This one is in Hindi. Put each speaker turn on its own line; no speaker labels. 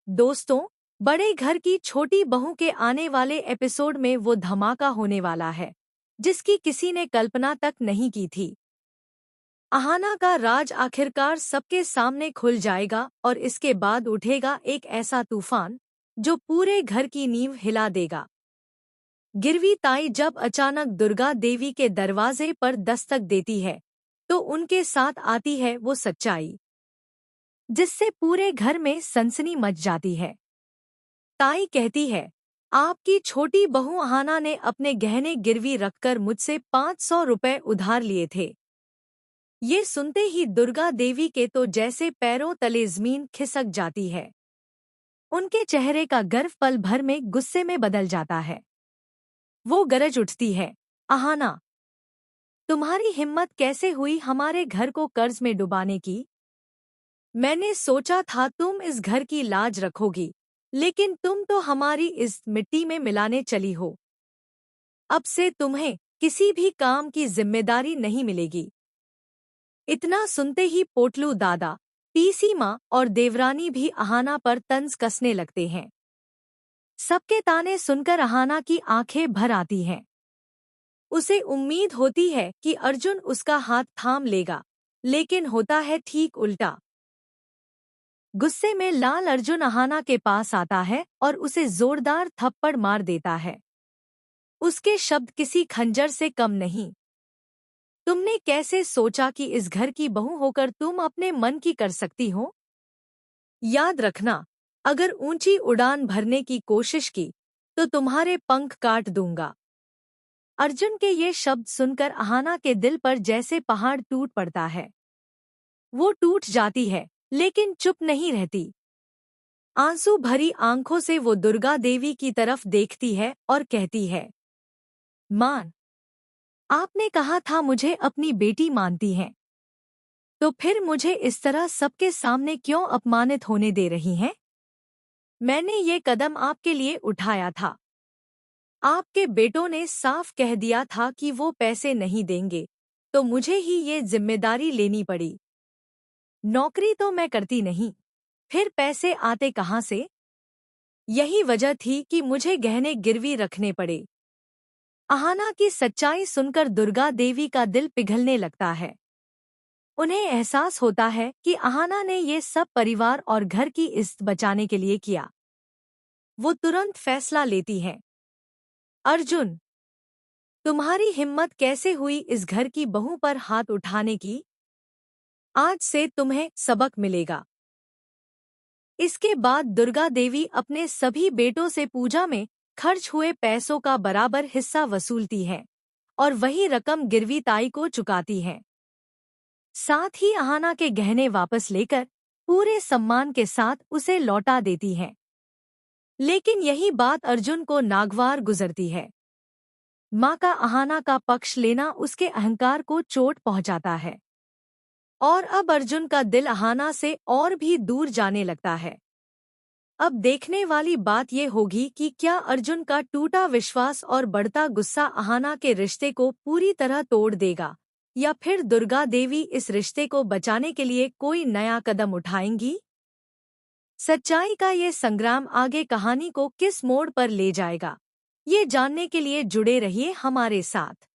दोस्तों, बड़े घर की छोटी बहू के आने वाले एपिसोड में वो धमाका होने वाला है जिसकी किसी ने कल्पना तक नहीं की थी। अहाना का राज आखिरकार सबके सामने खुल जाएगा और इसके बाद उठेगा एक ऐसा तूफान जो पूरे घर की नींव हिला देगा। गिरवी ताई जब अचानक दुर्गा देवी के दरवाजे पर दस्तक देती है तो उनके साथ आती है वो सच्चाई जिससे पूरे घर में सनसनी मच जाती है। ताई कहती है, आपकी छोटी बहू अहाना ने अपने गहने गिरवी रखकर मुझसे 500 रुपए उधार लिए थे। ये सुनते ही दुर्गा देवी के तो जैसे पैरों तले जमीन खिसक जाती है। उनके चेहरे का गर्व पल भर में गुस्से में बदल जाता है। वो गरज उठती है, अहाना, तुम्हारी हिम्मत कैसे हुई हमारे घर को कर्ज में डुबाने की? मैंने सोचा था तुम इस घर की लाज रखोगी, लेकिन तुम तो हमारी इस मिट्टी में मिलाने चली हो। अब से तुम्हें किसी भी काम की जिम्मेदारी नहीं मिलेगी। इतना सुनते ही पोटलू दादा, पीसी माँ और देवरानी भी अहाना पर तंज कसने लगते हैं। सबके ताने सुनकर अहाना की आंखें भर आती हैं। उसे उम्मीद होती है कि अर्जुन उसका हाथ थाम लेगा, लेकिन होता है ठीक उल्टा। गुस्से में लाल अर्जुन अहाना के पास आता है और उसे जोरदार थप्पड़ मार देता है। उसके शब्द किसी खंजर से कम नहीं। तुमने कैसे सोचा कि इस घर की बहू होकर तुम अपने मन की कर सकती हो? याद रखना, अगर ऊंची उड़ान भरने की कोशिश की तो तुम्हारे पंख काट दूंगा। अर्जुन के ये शब्द सुनकर अहाना के दिल पर जैसे पहाड़ टूट पड़ता है। वो टूट जाती है, लेकिन चुप नहीं रहती। आंसू भरी आंखों से वो दुर्गा देवी की तरफ देखती है और कहती है, मां, आपने कहा था मुझे अपनी बेटी मानती हैं, तो फिर मुझे इस तरह सबके सामने क्यों अपमानित होने दे रही हैं? मैंने ये कदम आपके लिए उठाया था। आपके बेटों ने साफ कह दिया था कि वो पैसे नहीं देंगे, तो मुझे ही ये जिम्मेदारी लेनी पड़ी। नौकरी तो मैं करती नहीं, फिर पैसे आते कहाँ से? यही वजह थी कि मुझे गहने गिरवी रखने पड़े। अहाना की सच्चाई सुनकर दुर्गा देवी का दिल पिघलने लगता है। उन्हें एहसास होता है कि अहाना ने ये सब परिवार और घर की इज्जत बचाने के लिए किया। वो तुरंत फैसला लेती है, अर्जुन, तुम्हारी हिम्मत कैसे हुई इस घर की बहू पर हाथ उठाने की? आज से तुम्हें सबक मिलेगा। इसके बाद दुर्गा देवी अपने सभी बेटों से पूजा में खर्च हुए पैसों का बराबर हिस्सा वसूलती है और वही रकम गिरवी ताई को चुकाती है। साथ ही अहाना के गहने वापस लेकर पूरे सम्मान के साथ उसे लौटा देती है। लेकिन यही बात अर्जुन को नागवार गुजरती है। माँ का अहाना का पक्ष लेना उसके अहंकार को चोट पहुंचाता है और अब अर्जुन का दिल अहाना से और भी दूर जाने लगता है। अब देखने वाली बात ये होगी कि क्या अर्जुन का टूटा विश्वास और बढ़ता गुस्सा अहाना के रिश्ते को पूरी तरह तोड़ देगा, या फिर दुर्गा देवी इस रिश्ते को बचाने के लिए कोई नया कदम उठाएंगी? सच्चाई का ये संग्राम आगे कहानी को किस मोड़ पर ले जाएगा, ये जानने के लिए जुड़े रहिए हमारे साथ।